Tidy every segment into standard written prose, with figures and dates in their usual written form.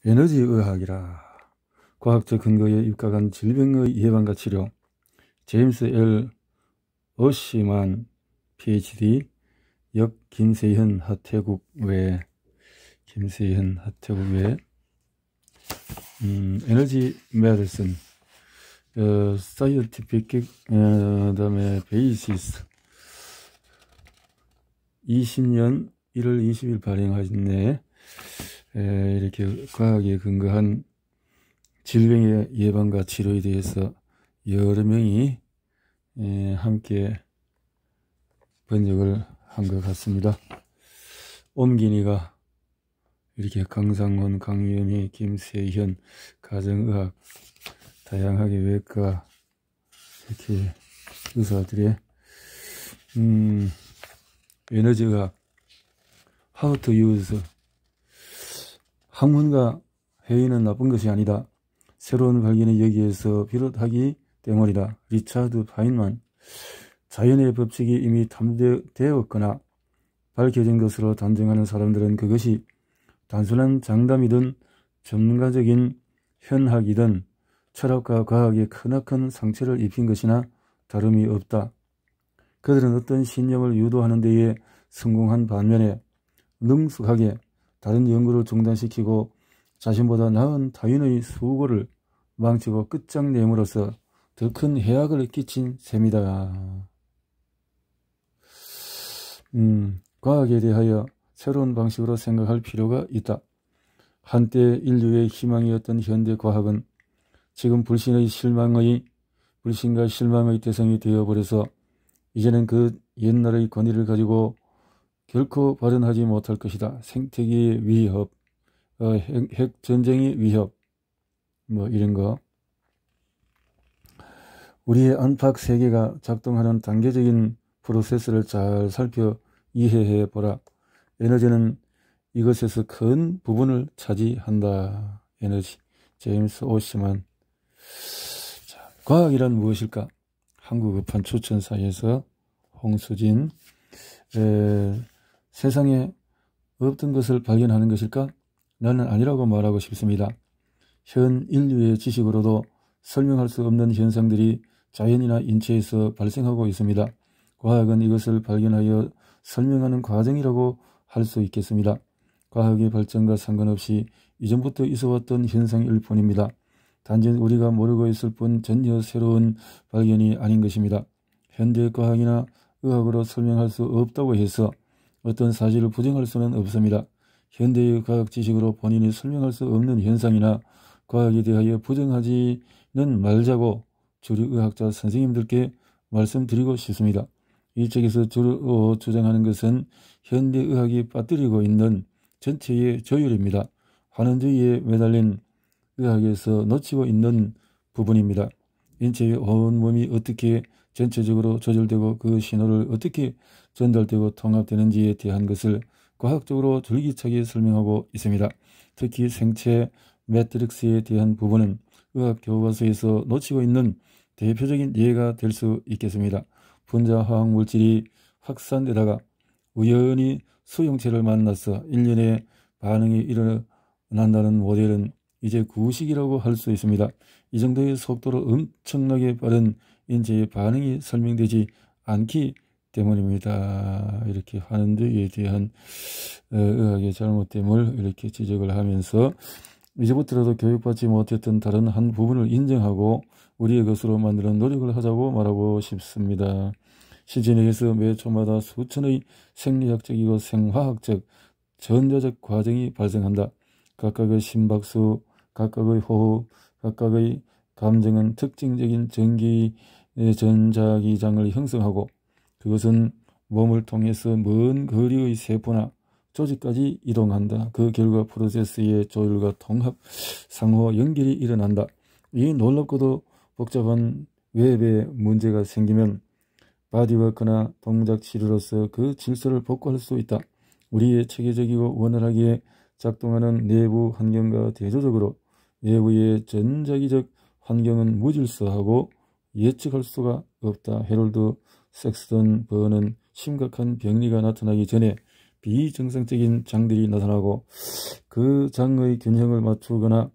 에너지의학이라 과학적 근거에 입각한 질병의 예방과 치료. 제임스 L. 어시만 PhD 역 김세현 하태국 외 에너지 메디슨 사이언티픽 그다음에 베이시스 20년 1월 20일 발행하였네. 이렇게 과학에 근거한 질병의 예방과 치료에 대해서 여러 명이 함께 번역을 한 것 같습니다. 옴기니가 이렇게 강상훈, 강윤희, 김세현, 가정의학, 다양하게 외과 이렇게 의사들의 에너지의학, how to use. 학문과 회의는 나쁜 것이 아니다. 새로운 발견이 여기에서 비롯하기 때문이다. 리차드 파인만. 자연의 법칙이 이미 탐되었거나 밝혀진 것으로 단정하는 사람들은 그것이 단순한 장담이든 전문가적인 현학이든 철학과 과학에 크나큰 상처를 입힌 것이나 다름이 없다. 그들은 어떤 신념을 유도하는 데에 성공한 반면에 능숙하게 다른 연구를 중단시키고 자신보다 나은 타인의 수고를 망치고 끝장내므로써 더 큰 해악을 끼친 셈이다. 과학에 대하여 새로운 방식으로 생각할 필요가 있다. 한때 인류의 희망이었던 현대 과학은 지금 불신과 실망의 대상이 되어버려서 이제는 그 옛날의 권위를 가지고 결코 발현하지 못할 것이다. 생태계의 위협, 핵전쟁의 위협, 이런 거. 우리의 안팎 세계가 작동하는 단계적인 프로세스를 잘 살펴 이해해 보라. 에너지는 이것에서 큰 부분을 차지한다. 에너지. 제임스 오시만. 자, 과학이란 무엇일까? 한국어판 추천사에서 홍수진. 세상에 없던 것을 발견하는 것일까? 나는 아니라고 말하고 싶습니다. 현 인류의 지식으로도 설명할 수 없는 현상들이 자연이나 인체에서 발생하고 있습니다. 과학은 이것을 발견하여 설명하는 과정이라고 할 수 있겠습니다. 과학의 발전과 상관없이 이전부터 있어왔던 현상일 뿐입니다. 단지 우리가 모르고 있을 뿐 전혀 새로운 발견이 아닌 것입니다. 현대 과학이나 의학으로 설명할 수 없다고 해서 어떤 사실을 부정할 수는 없습니다. 현대의 과학 지식으로 본인이 설명할 수 없는 현상이나 과학에 대하여 부정하지는 말자고 주류 의학자 선생님들께 말씀드리고 싶습니다. 이 책에서 주로 주장하는 것은 현대의학이 빠뜨리고 있는 전체의 조율입니다. 환원주의에 매달린 의학에서 놓치고 있는 부분입니다. 인체의 온몸이 어떻게 전체적으로 조절되고 그 신호를 어떻게 전달되고 통합되는지에 대한 것을 과학적으로 줄기차게 설명하고 있습니다. 특히 생체 매트릭스에 대한 부분은 의학 교과서에서 놓치고 있는 대표적인 예가 될 수 있겠습니다. 분자 화학 물질이 확산되다가 우연히 수용체를 만나서 일련의 반응이 일어난다는 모델은 이제 구식이라고 할 수 있습니다. 이 정도의 속도로 엄청나게 빠른 인체의 반응이 설명되지 않기 때문입니다. 이렇게 환원주의에 대한 의학의 잘못됨을 이렇게 지적을 하면서 이제부터라도 교육받지 못했던 다른 한 부분을 인정하고 우리의 것으로 만드는 노력을 하자고 말하고 싶습니다. 신체내에서 매 초마다 수천의 생리학적이고 생화학적, 전자적 과정이 발생한다. 각각의 심박수, 각각의 호흡, 각각의 감정은 특징적인 전자기장을 형성하고 그것은 몸을 통해서 먼 거리의 세포나 조직까지 이동한다. 그 결과 프로세스의 조율과 통합, 상호 연결이 일어난다. 이 놀랍고도 복잡한 웹에 문제가 생기면 바디워크나 동작 치료로서 그 질서를 복구할 수 있다. 우리의 체계적이고 원활하게 작동하는 내부 환경과 대조적으로 외부의 전자기적 환경은 무질서하고 예측할 수가 없다. 해롤드 섹스턴 버는 심각한 병리가 나타나기 전에 비정상적인 장들이 나타나고 그 장의 균형을 맞추거나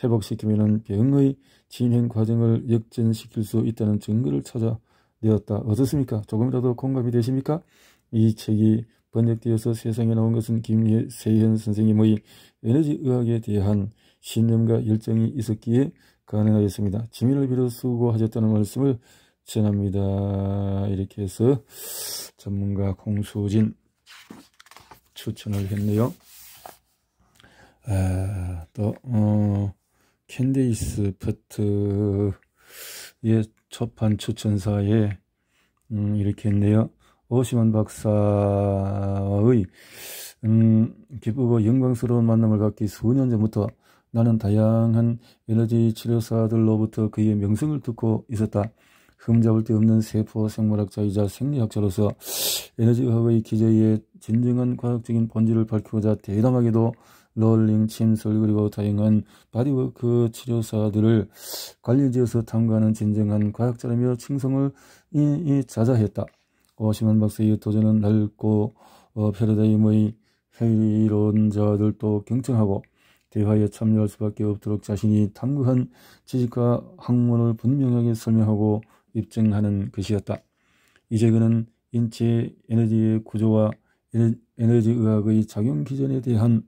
회복시키면 병의 진행 과정을 역전시킬 수 있다는 증거를 찾아내었다. 어떻습니까? 조금이라도 공감이 되십니까? 이 책이 번역되어서 세상에 나온 것은 김세현 선생님의 에너지의학에 대한 신념과 열정이 있었기에 가능하였습니다. 지민을 빌어 수고하셨다는 말씀을 전합니다. 이렇게 해서 전문가 공수진 추천을 했네요. 또 캔데이스 퍼트의 초판 추천사에 이렇게 했네요. 오시만 박사의 기쁘고 영광스러운 만남을 갖기 수년 전부터 나는 다양한 에너지 치료사들로부터 그의 명성을 듣고 있었다. 흠잡을 데 없는 세포 생물학자이자 생리학자로서 에너지의학의 기저에 진정한 과학적인 본질을 밝히고자 대담하게도 롤링, 침솔 그리고 다양한 바디워크 치료사들을 관리지어서 탐구하는 진정한 과학자라며 칭송을 자자했다. 오시만 박사의 도전은 넓고 패러다임의 회의론자들도 경청하고 대화에 참여할 수밖에 없도록 자신이 탐구한 지식과 학문을 분명하게 설명하고 입증하는 것이었다. 이제 그는 인체 에너지의 구조와 에너지의학의 작용 기전에 대한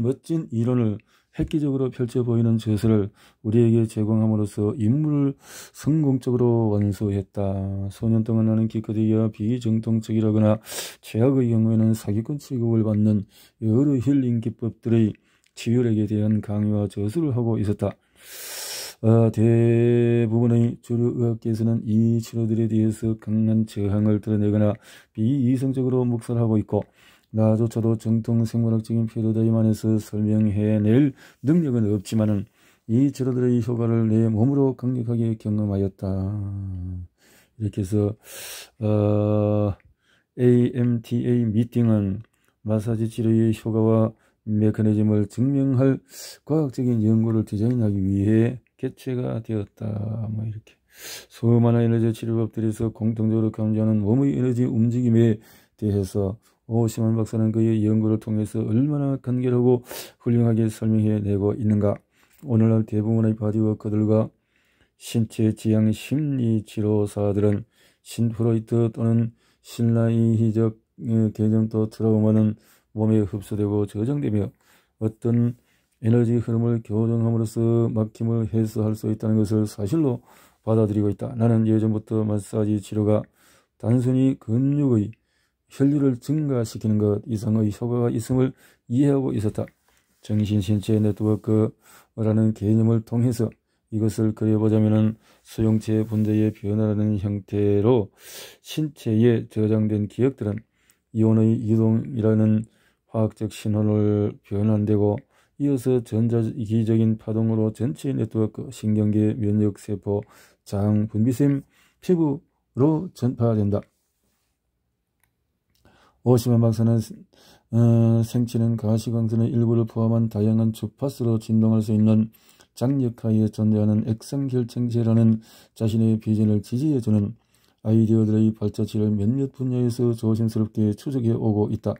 멋진 이론을 획기적으로 펼쳐 보이는 저서를 우리에게 제공함으로써 임무를 성공적으로 완수했다. 소년 동안 나는 기껏해야 비정통적이라거나 최악의 경우에는 사기꾼 취급을 받는 여러 힐링 기법들의 치유력에 대한 강의와 저술을 하고 있었다. 대부분의 주류 의학계에서는 이 치료들에 대해서 강한 저항을 드러내거나 비이성적으로 묵살하고 있고 나조차도 정통 생물학적인 패러다임 안에서 설명해낼 능력은 없지만은 이 치료들의 효과를 내 몸으로 강력하게 경험하였다. 이렇게 해서 AMTA 미팅은 마사지 치료의 효과와 메커니즘을 증명할 과학적인 연구를 디자인하기 위해 개최가 되었다. 뭐 이렇게 수많은 에너지 치료법들에서 공통적으로 감지하는 몸의 에너지 움직임에 대해서 오시만 박사는 그의 연구를 통해서 얼마나 간결하고 훌륭하게 설명해내고 있는가. 오늘날 대부분의 바디워커들과 신체 지향 심리 치료사들은 신프로이트 또는 신라이히적 개념도 트라우마는 몸에 흡수되고 저장되며 어떤 에너지 흐름을 교정함으로써 막힘을 해소할 수 있다는 것을 사실로 받아들이고 있다. 나는 예전부터 마사지 치료가 단순히 근육의 혈류를 증가시키는 것 이상의 효과가 있음을 이해하고 있었다. 정신신체 네트워크라는 개념을 통해서 이것을 그려보자면 수용체 분자의 변화라는 형태로 신체에 저장된 기억들은 이온의 이동이라는 화학적 신호를 변환되고 이어서 전자기적인 파동으로 전체 네트워크, 신경계, 면역세포, 장, 분비샘, 피부로 전파된다. 오시만 박사는 생체는 가시광선의 일부를 포함한 다양한 주파수로 진동할 수 있는 장력하에 존재하는 액상결정체라는 자신의 비전을 지지해주는 아이디어들의 발자취를 몇몇 분야에서 조심스럽게 추적해 오고 있다.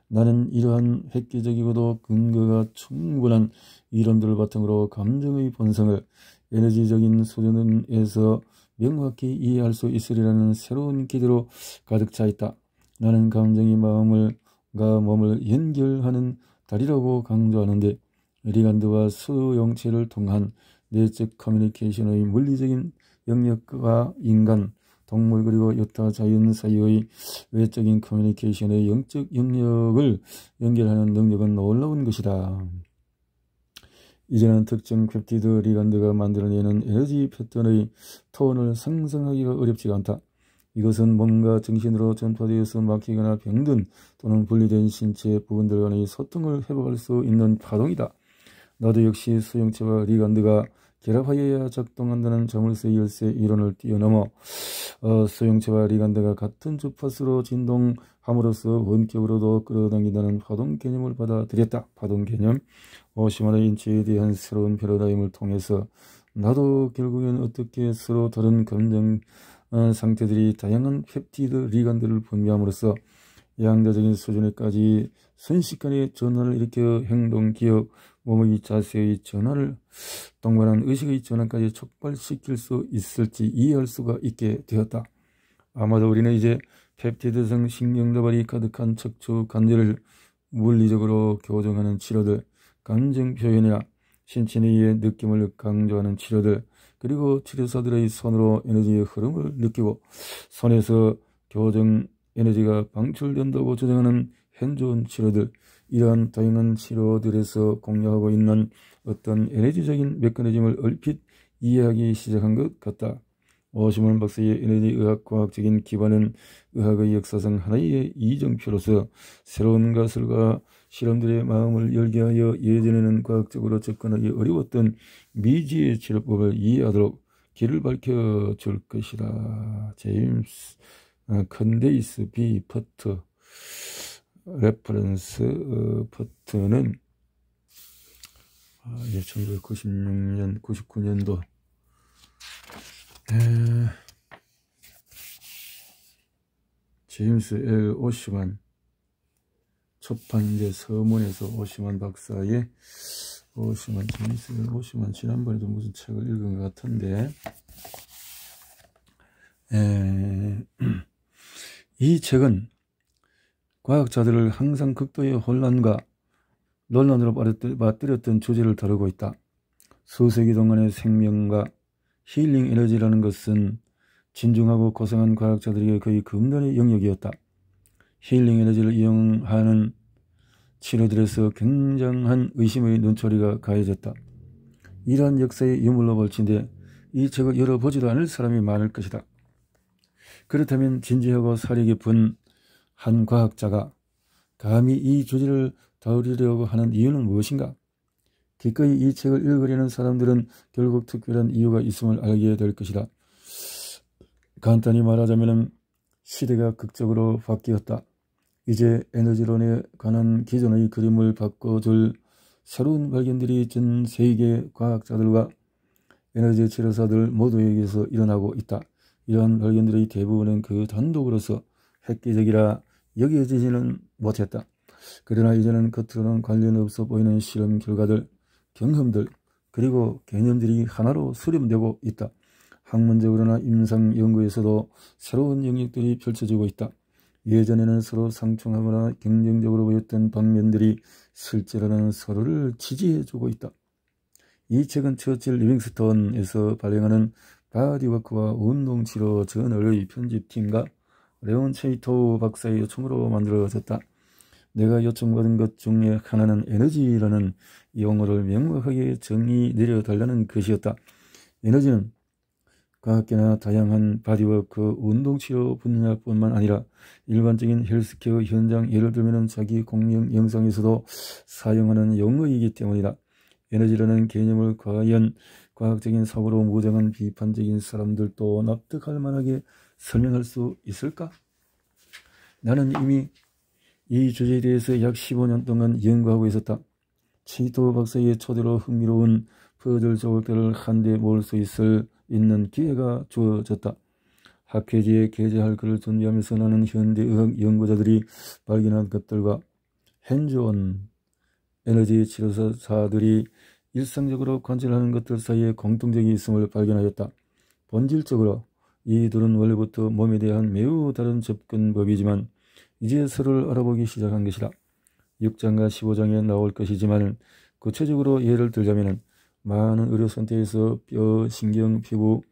나는 이러한 획기적이고도 근거가 충분한 이론들을 바탕으로 감정의 본성을 에너지적인 수준에서 명확히 이해할 수 있으리라는 새로운 기대로 가득 차 있다. 나는 감정이 마음과 몸을 연결하는 다리라고 강조하는데 리간드와 수용체를 통한 내적 커뮤니케이션의 물리적인 영역과 인간, 동물 그리고 여타 자연 사이의 외적인 커뮤니케이션의 영적 영역을 연결하는 능력은 놀라운 것이다. 이제는 특정 펩티드 리간드가 만들어내는 에너지 패턴의 톤을 상상하기가 어렵지가 않다. 이것은 몸과 정신으로 전파되어서 막히거나 병든 또는 분리된 신체 부분들 간의 소통을 회복할 수 있는 파동이다. 나도 역시 수용체와 리간드가 결합하여야 작동한다는 자물쇠 열쇠 이론을 뛰어넘어 수용체와 리간드가 같은 주파수로 진동함으로써 원격으로도 끌어당긴다는 파동 개념을 받아들였다. 파동 개념. 오시만의 인체에 대한 새로운 패러다임을 통해서 나도 결국엔 어떻게 서로 다른 감정 상태들이 다양한 펩티드 리간드를 분비함으로써 양자적인 수준에까지 순식간에 전환을 일으켜 행동, 기억, 몸의 자세의 전환을 동반한 의식의 전환까지 촉발시킬 수 있을지 이해할 수가 있게 되었다. 아마도 우리는 이제 펩티드성 신경도발이 가득한 척추 관절을 물리적으로 교정하는 치료들, 감정 표현이나 신체 내의 느낌을 강조하는 치료들, 그리고 치료사들의 손으로 에너지의 흐름을 느끼고 손에서 교정 에너지가 방출된다고 주장하는 핸즈온 치료들, 이러한 다양한 치료들에서 공유하고 있는 어떤 에너지적인 메커니즘을 얼핏 이해하기 시작한 것 같다. 오시몬 박사의 에너지 의학 과학적인 기반은 의학의 역사상 하나의 이정표로서 새로운 가설과 실험들의 마음을 열게 하여 예전에는 과학적으로 접근하기 어려웠던 미지의 치료법을 이해하도록 길을 밝혀줄 것이다. 제임스 컨데이스 B. 퍼터 레퍼런스 퍼터는 1996년 99년도 제임스 L. 오시만 초판인데 서문에서 오시만 박사의 제임스 L. 오시만 지난번에도 무슨 책을 읽은 것 같은데 이 책은 과학자들을 항상 극도의 혼란과 논란으로 빠뜨렸던 주제를 다루고 있다. 수세기 동안의 생명과 힐링 에너지라는 것은 진중하고 고상한 과학자들에게 거의 금단의 영역이었다. 힐링 에너지를 이용하는 치료들에서 굉장한 의심의 눈초리가 가해졌다. 이러한 역사의 유물로 볼진데 이 책을 열어보지도 않을 사람이 많을 것이다. 그렇다면 진지하고 사리 깊은 한 과학자가 감히 이 주제를 다루려고 하는 이유는 무엇인가? 기꺼이 이 책을 읽으려는 사람들은 결국 특별한 이유가 있음을 알게 될 것이다. 간단히 말하자면 시대가 극적으로 바뀌었다. 이제 에너지론에 관한 기존의 그림을 바꿔줄 새로운 발견들이 전 세계 과학자들과 에너지 치료사들 모두에게서 일어나고 있다. 이러한 발견들의 대부분은 그 단독으로서 획기적이라 여겨지지는 못했다. 그러나 이제는 겉으로는 관련 없어 보이는 실험 결과들, 경험들, 그리고 개념들이 하나로 수렴되고 있다. 학문적으로나 임상 연구에서도 새로운 영역들이 펼쳐지고 있다. 예전에는 서로 상충하거나 경쟁적으로 보였던 방면들이 실제로는 서로를 지지해주고 있다. 이 책은 처칠 리빙스톤에서 발행하는 바디워크와 운동치료 저널의 편집팀과 레온 체이토 박사의 요청으로 만들어졌다. 내가 요청받은 것 중에 하나는 에너지라는 용어를 명확하게 정의 내려달라는 것이었다. 에너지는 과학계나 다양한 바디워크, 운동치료 분야뿐만 아니라 일반적인 헬스케어 현장, 예를 들면 자기 공연 영상에서도 사용하는 용어이기 때문이다. 에너지라는 개념을 과연 과학적인 사고로 무장한 비판적인 사람들도 납득할 만하게 설명할 수 있을까? 나는 이미 이 주제에 대해서 약 15년 동안 연구하고 있었다. 체이토 박사의 초대로 흥미로운 퍼즐 조각들을 한데 모을 수 있는 기회가 주어졌다. 학회지에 게재할 글을 준비하면서 나는 현대의학 연구자들이 발견한 것들과 핸즈온 에너지 치료사들이 일상적으로 관찰하는 것들 사이에 공통점이 있음을 발견하였다. 본질적으로 이들은 원래부터 몸에 대한 매우 다른 접근법이지만 이제 서로를 알아보기 시작한 것이다. 6장과 15장에 나올 것이지만 구체적으로 예를 들자면 많은 의료 선택에서 뼈, 신경, 피부,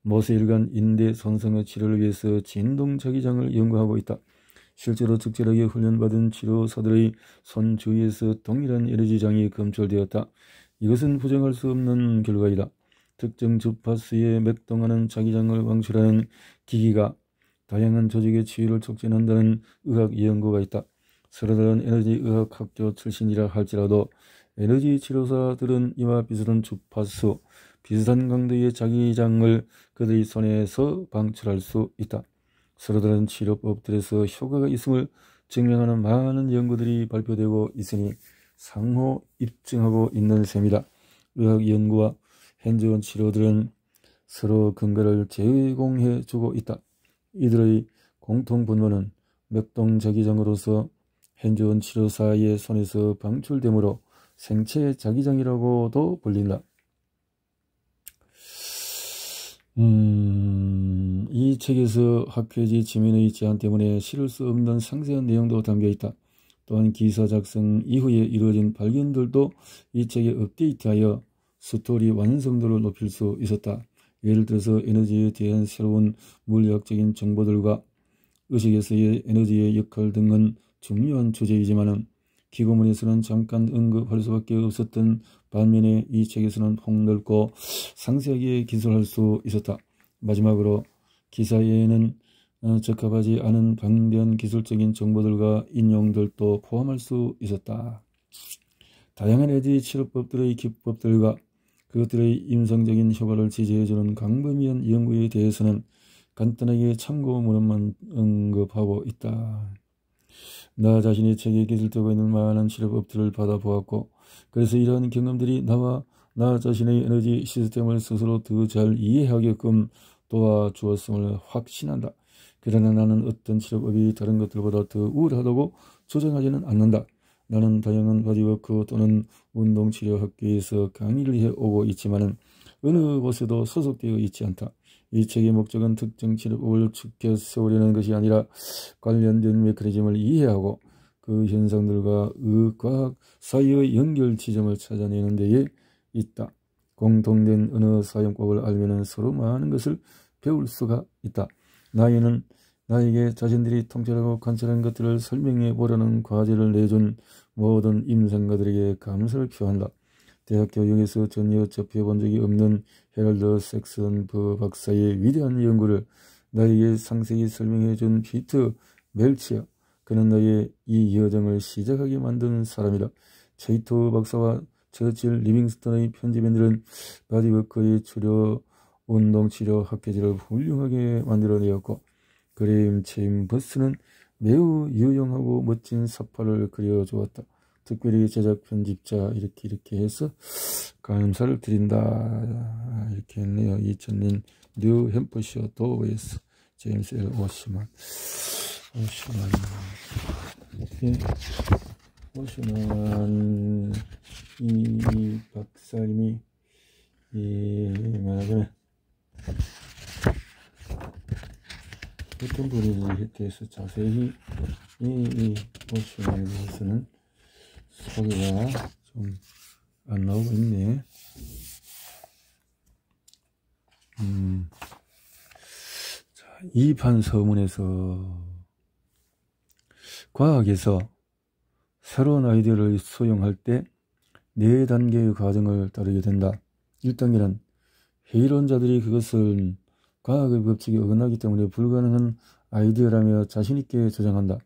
모세혈관, 인대 손상의 치료를 위해서 진동자기장을 연구하고 있다. 실제로 적절하게 훈련받은 치료사들의 손 주위에서 동일한 에너지장이 검출되었다. 이것은 부정할 수 없는 결과이다. 특정 주파수에 맥동하는 자기장을 방출하는 기기가 다양한 조직의 치유를 촉진한다는 의학 연구가 있다. 서로 다른 에너지 의학 학교 출신이라 할지라도 에너지 치료사들은 이와 비슷한 주파수, 비슷한 강도의 자기장을 그들의 손에서 방출할 수 있다. 서로 다른 치료법들에서 효과가 있음을 증명하는 많은 연구들이 발표되고 있으니 상호 입증하고 있는 셈이다. 의학 연구와 핸즈온 치료들은 서로 근거를 제공해 주고 있다. 이들의 공통 분모는 맥동자기장으로서 현존 치료사의 손에서 방출되므로 생체 자기장이라고도 불린다. 이 책에서 학회지 지면의 제한 때문에 실을 수 없는 상세한 내용도 담겨있다. 또한 기사 작성 이후에 이루어진 발견들도 이 책에 업데이트하여 스토리 완성도를 높일 수 있었다. 예를 들어서 에너지에 대한 새로운 물리학적인 정보들과 의식에서의 에너지의 역할 등은 중요한 주제이지만 기고문에서는 잠깐 언급할 수밖에 없었던 반면에 이 책에서는 폭넓고 상세하게 기술할 수 있었다. 마지막으로 기사에는 적합하지 않은 방대한 기술적인 정보들과 인용들도 포함할 수 있었다. 다양한 에너지 치료법들의 기법들과 그것들의 임상적인 효과를 지지해주는 광범위한 연구에 대해서는 간단하게 참고문헌만 언급하고 있다. 나 자신이 책에 기술되고 있는 많은 치료법들을 받아보았고 그래서 이러한 경험들이 나와 나 자신의 에너지 시스템을 스스로 더 잘 이해하게끔 도와주었음을 확신한다. 그러나 나는 어떤 치료법이 다른 것들보다 더 우월하다고 주장하지는 않는다. 나는 다양한 바디워크 또는 운동치료학교에서 강의를 해오고 있지만 어느 곳에도 소속되어 있지 않다. 이 책의 목적은 특정 치료법을 축켜 세우려는 것이 아니라 관련된 메커니즘을 이해하고 그 현상들과 의과학 사이의 연결 지점을 찾아내는 데에 있다. 공통된 언어 사용법을 알면 서로 많은 것을 배울 수가 있다. 나에는 나에게 자신들이 통찰하고 관찰한 것들을 설명해 보려는 과제를 내준 모든 임상가들에게 감사를 표한다. 대학 교육에서 전혀 접해본 적이 없는 헤럴드 섹슨 박사의 위대한 연구를 나에게 상세히 설명해 준 피터 멜치어, 그는 나의 이 여정을 시작하게 만든 사람이다. 체이토 박사와 처칠 리빙스턴의 편집인들은 바디워크의 치료, 운동치료 학회지를 훌륭하게 만들어내었고 그레임 체임버스는 매우 유용하고 멋진 사파를 그려주었다. 특별히 제작 편집자 이렇게 해서 감사를 드린다 이렇게 했네요. 2000년 뉴햄퍼셔 도어에서 제임스 L. 오시만 이 박사님이 말하자면 어떤 분인지에 대해서 자세히 이 오시만에 대해서는 소개가 좀 안 나오고 있네. 자, 이 판 서문에서 과학에서 새로운 아이디어를 수용할 때 4단계의 과정을 따르게 된다. 1단계는 회의론자들이 그것은 과학의 법칙에 어긋나기 때문에 불가능한 아이디어라며 자신있게 주장한다.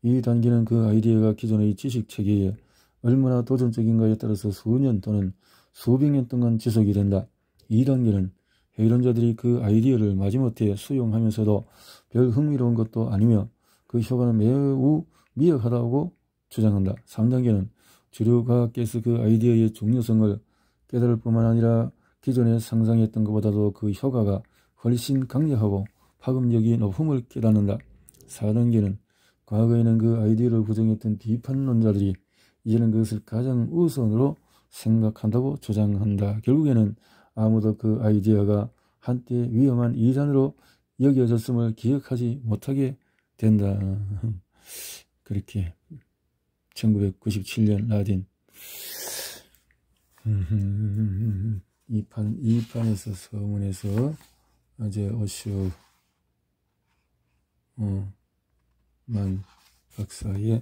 2단계는 그 아이디어가 기존의 지식체계에 얼마나 도전적인가에 따라서 수년 또는 수백 년 동안 지속이 된다. 2단계는 회의론자들이 그 아이디어를 마지못해 수용하면서도 별 흥미로운 것도 아니며 그 효과는 매우 미약하다고 주장한다. 3단계는 주류 과학계에서 그 아이디어의 중요성을 깨달을 뿐만 아니라 기존에 상상했던 것보다도 그 효과가 훨씬 강력하고 파급력이 높음을 깨닫는다. 4단계는 과거에는 그 아이디어를 부정했던 비판론자들이 이제는 그것을 가장 우선으로 생각한다고 주장한다. 결국에는 아무도 그 아이디어가 한때 위험한 이단으로 여겨졌음을 기억하지 못하게 된다. 그렇게 1997년 라딘. 이 판에서 서문에서 이제 오쇼 만 박사의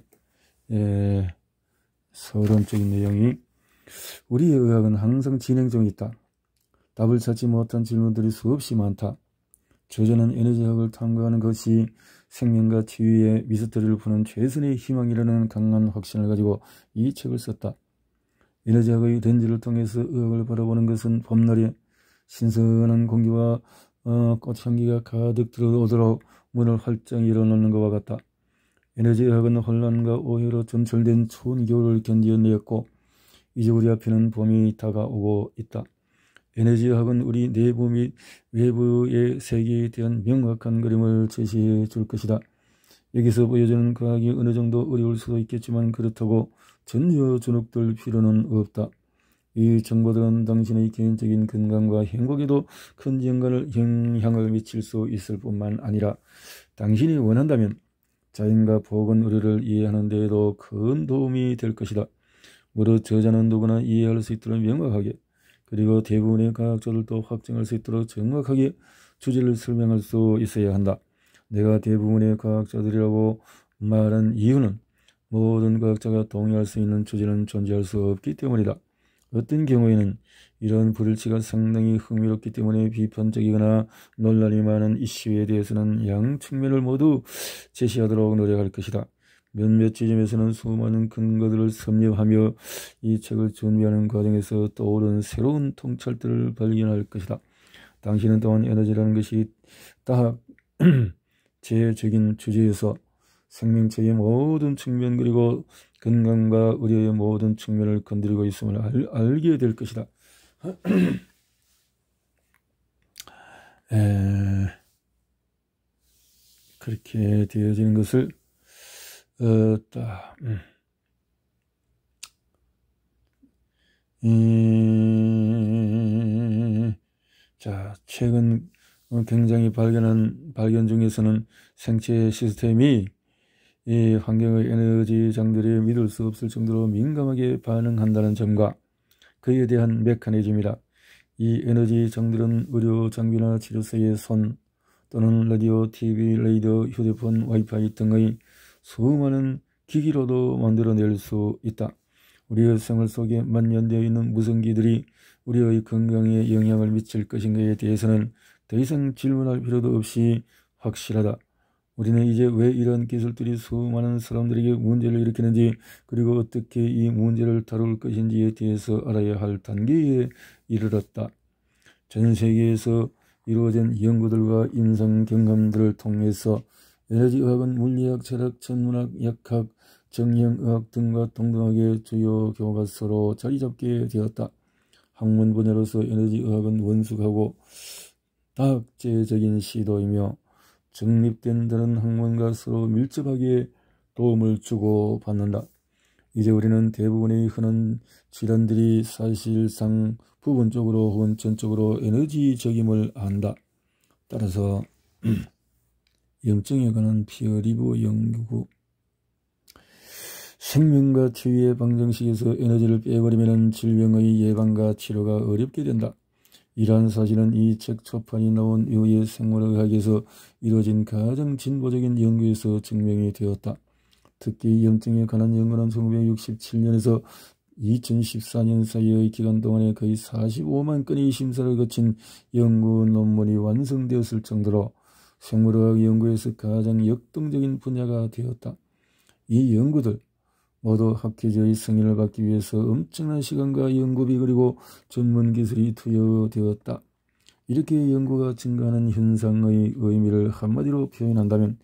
서론적인 내용이 우리의 의학은 항상 진행 중에 있다. 답을 찾지 못한 질문들이 수없이 많다. 저자는 에너지학을 탐구하는 것이 생명과 치유의 미스터리를 푸는 최선의 희망이라는 강한 확신을 가지고 이 책을 썼다. 에너지학의 렌즈를 통해서 의학을 바라보는 것은 봄날에 신선한 공기와 꽃향기가 가득 들어오도록 문을 활짝 열어놓는 것과 같다. 에너지학은 혼란과 오해로 점철된 추운 겨울을 견뎌내었고 이제 우리 앞에는 봄이 다가오고 있다. 에너지학은 우리 내부 및 외부의 세계에 대한 명확한 그림을 제시해 줄 것이다. 여기서 보여주는 과학이 어느 정도 어려울 수도 있겠지만 그렇다고 전혀 주눅들 필요는 없다. 이 정보들은 당신의 개인적인 건강과 행복에도 큰 영향을 미칠 수 있을 뿐만 아니라 당신이 원한다면 자연과 보건 의료를 이해하는 데에도 큰 도움이 될 것이다. 무릇 저자는 누구나 이해할 수 있도록 명확하게, 그리고 대부분의 과학자들도 확증할 수 있도록 정확하게 주제를 설명할 수 있어야 한다. 내가 대부분의 과학자들이라고 말한 이유는 모든 과학자가 동의할 수 있는 주제는 존재할 수 없기 때문이다. 어떤 경우에는 이런 불일치가 상당히 흥미롭기 때문에 비판적이거나 논란이 많은 이슈에 대해서는 양 측면을 모두 제시하도록 노력할 것이다. 몇몇 지점에서는 수많은 근거들을 섭렵하며 이 책을 준비하는 과정에서 떠오른 새로운 통찰들을 발견할 것이다. 당신은 또한 에너지라는 것이 딱 제적인 주제에서 생명체의 모든 측면 그리고 건강과 의료의 모든 측면을 건드리고 있음을 알게 될 것이다. 그렇게 되어지는 것을 자, 최근 굉장히 발견 중에서는 생체 시스템이 이 환경의 에너지장들이 믿을 수 없을 정도로 민감하게 반응한다는 점과 그에 대한 메커니즘이다. 이 에너지장들은 의료 장비나 치료소의 손 또는 라디오, TV, 레이더, 휴대폰, 와이파이 등의 수많은 기기로도 만들어낼 수 있다. 우리의 생활 속에 만연되어 있는 무성기들이 우리의 건강에 영향을 미칠 것인가에 대해서는 더 이상 질문할 필요도 없이 확실하다. 우리는 이제 왜 이런 기술들이 수많은 사람들에게 문제를 일으키는지, 그리고 어떻게 이 문제를 다룰 것인지에 대해서 알아야 할 단계에 이르렀다. 전 세계에서 이루어진 연구들과 임상 경험들을 통해서 에너지의학은 물리학, 철학, 천문학, 약학, 정형의학 등과 동등하게 주요 교과서로 자리잡게 되었다. 학문 분야로서 에너지의학은 원숙하고 다학제적인 시도이며 정립된 다른 학문과 서로 밀접하게 도움을 주고 받는다. 이제 우리는 대부분의 흔한 질환들이 사실상 부분적으로 혹은 전적으로 에너지적임을 안다. 따라서 염증에 관한 피어 리뷰 연구 생명과 치유의 방정식에서 에너지를 빼버리면 질병의 예방과 치료가 어렵게 된다. 이러한 사실은 이 책 초판이 나온 이후의 생물의학에서 이루어진 가장 진보적인 연구에서 증명이 되었다. 특히 염증에 관한 연구는 1967년에서 2014년 사이의 기간 동안에 거의 45만 건의 심사를 거친 연구 논문이 완성되었을 정도로 생물의학 연구에서 가장 역동적인 분야가 되었다. 이 연구들 모두 학회지의 승인을 받기 위해서 엄청난 시간과 연구비 그리고 전문 기술이 투여되었다. 이렇게 연구가 증가하는 현상의 의미를 한마디로 표현한다면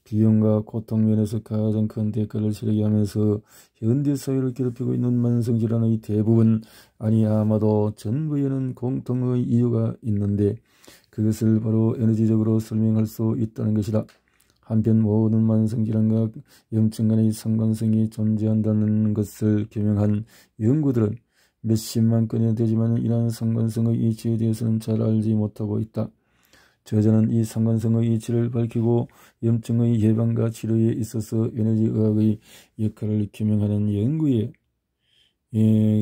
비용과 고통 면에서 가장 큰 대가를 치르게 하면서 현대사회를 괴롭히고 있는 만성질환의 대부분, 아니 아마도 전부에는 공통의 이유가 있는데 그것을 바로 에너지적으로 설명할 수 있다는 것이다. 한편 모든 만성질환과 염증 간의 상관성이 존재한다는 것을 규명한 연구들은 몇십만 건이나 되지만 이러한 상관성의 이치에 대해서는 잘 알지 못하고 있다. 저자는 이 상관성의 이치를 밝히고 염증의 예방과 치료에 있어서 에너지의학의 역할을 규명하는 연구에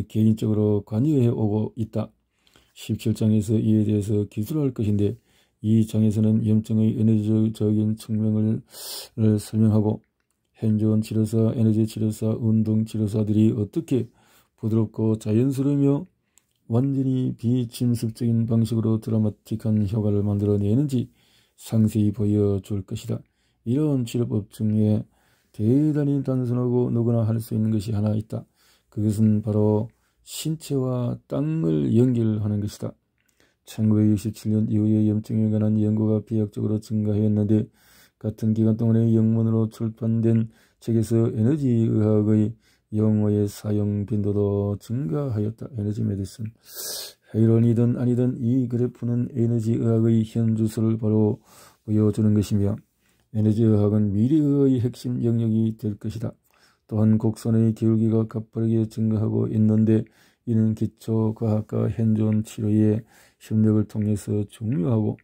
개인적으로 관여해 오고 있다. 17장에서 이에 대해서 기술할 것인데 이 장에서는 염증의 에너지적인 측면을 설명하고 현존 치료사, 에너지 치료사, 운동 치료사들이 어떻게 부드럽고 자연스러우며 완전히 비침습적인 방식으로 드라마틱한 효과를 만들어내는지 상세히 보여줄 것이다. 이런 치료법 중에 대단히 단순하고 누구나 할 수 있는 것이 하나 있다. 그것은 바로 신체와 땅을 연결하는 것이다. 1967년 이후에 염증에 관한 연구가 비약적으로 증가했는데 같은 기간 동안에 영문으로 출판된 책에서 에너지의학의 용어의 사용 빈도도 증가하였다. 에너지 메디슨. 회론이든 아니든 이 그래프는 에너지의학의 현주소를 바로 보여주는 것이며 에너지의학은 미래의 핵심 영역이 될 것이다. 또한 곡선의 기울기가 가파르게 증가하고 있는데 이는 기초과학과 현존 치료의 협력을 통해서 중요하고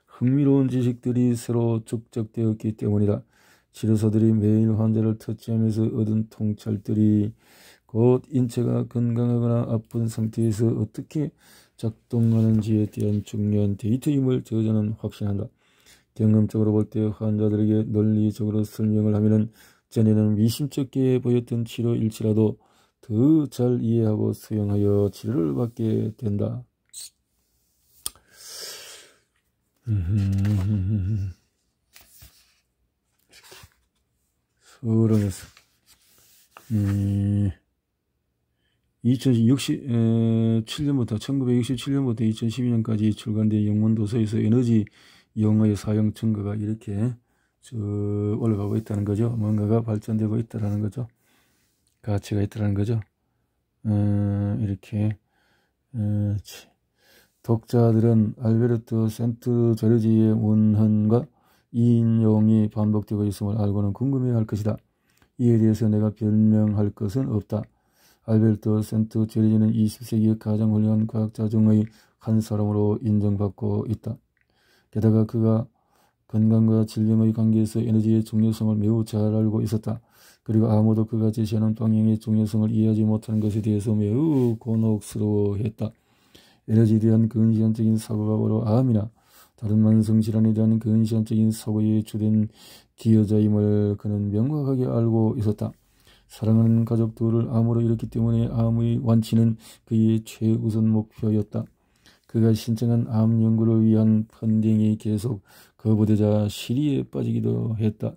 흥미로운 지식들이 새로 축적되었기 때문이다. 치료사들이 매일 환자를 터치하면서 얻은 통찰들이 곧 인체가 건강하거나 아픈 상태에서 어떻게 작동하는지에 대한 중요한 데이터임을 저자는 확신한다. 경험적으로 볼 때 환자들에게 논리적으로 설명을 하면은 전에는 미심쩍게 보였던 치료일지라도 더 잘 이해하고 수용하여 치료를 받게 된다. 서론에서 1967년부터 2012년까지 출간된 영문도서에서 에너지 용어의 사용 증거가 이렇게 쭉 올라가고 있다는 거죠. 뭔가가 발전되고 있다는 거죠. 가치가 있다는 거죠. 이렇게 독자들은 알베르토 센트 조르지의 문헌과 이 인용이 반복되고 있음을 알고는 궁금해할 것이다. 이에 대해서 내가 변명할 것은 없다. 알베르토 센트 조르지는 20세기의 가장 훌륭한 과학자 중의 한 사람으로 인정받고 있다. 게다가 그가 건강과 질병의 관계에서 에너지의 중요성을 매우 잘 알고 있었다. 그리고 아무도 그가 제시하는 방향의 중요성을 이해하지 못하는 것에 대해서 매우 곤혹스러워했다. 에너지에 대한 근시안적인 사고가 바로 암이나 다른 만성질환에 대한 근시안적인 사고의 주된 기여자임을 그는 명확하게 알고 있었다. 사랑하는 가족들을 암으로 잃었기 때문에 암의 완치는 그의 최우선 목표였다. 그가 신청한 암 연구를 위한 펀딩이 계속 거부되자 시리에 빠지기도 했다.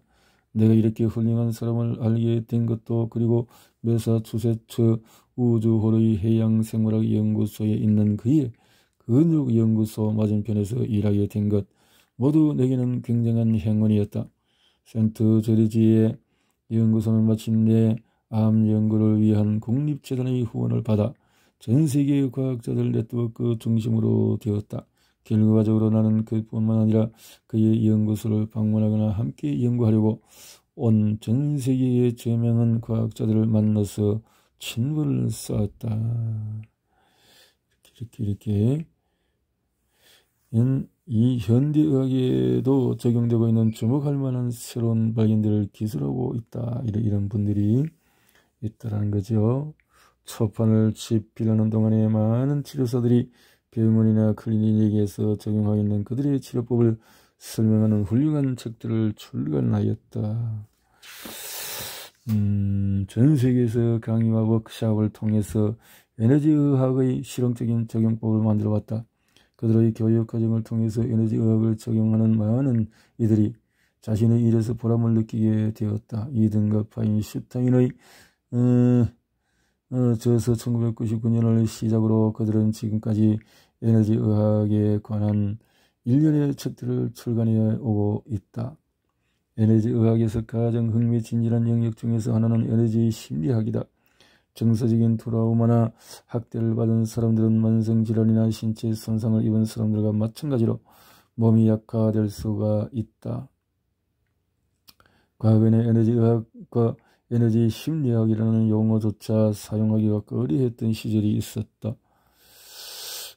내가 이렇게 훌륭한 사람을 알게 된 것도 그리고 매사추세츠 우주호르의 해양생물학 연구소에 있는 그의 근육연구소 맞은편에서 일하게 된 것 모두 내게는 굉장한 행운이었다. 센트 조르지의 연구소는 마침내 암 연구를 위한 국립재단의 후원을 받아 전 세계의 과학자들 네트워크 중심으로 되었다. 결과적으로 나는 그뿐만 아니라 그의 연구소를 방문하거나 함께 연구하려고 온 전 세계의 저명한 과학자들을 만나서 친분을 쌓았다. 이렇게 이 현대의학에도 적용되고 있는 주목할 만한 새로운 발견들을 기술하고 있다. 이런 분들이 있다라는 거죠. 초판을 집필하는 동안에 많은 치료사들이 병원이나 클리닉에서 적용하고 있는 그들의 치료법을 설명하는 훌륭한 책들을 출간하였다. 전 세계에서 강의와 워크숍을 통해서 에너지의학의 실용적인 적용법을 만들어왔다. 그들의 교육 과정을 통해서 에너지의학을 적용하는 많은 이들이 자신의 일에서 보람을 느끼게 되었다. 이든과 파인슈타인의 저서 1999년을 시작으로 그들은 지금까지 에너지의학에 관한 일련의 책들을 출간해 오고 있다. 에너지의학에서 가장 흥미진진한 영역 중에서 하나는 에너지 심리학이다. 정서적인 트라우마나 학대를 받은 사람들은 만성질환이나 신체 손상을 입은 사람들과 마찬가지로 몸이 약화될 수가 있다. 과거에는 에너지의학과 에너지 심리학이라는 용어조차 사용하기가 꺼려했던 시절이 있었다.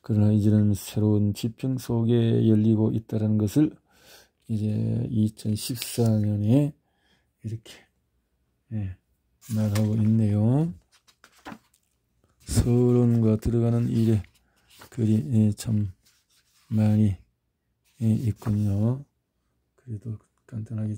그러나 이제는 새로운 지평 속에 열리고 있다는 것을 이제 2014년에 이렇게 말하고 있네요. 서론과 들어가는 일에 글이 참 많이 있군요. 그래도 간단하게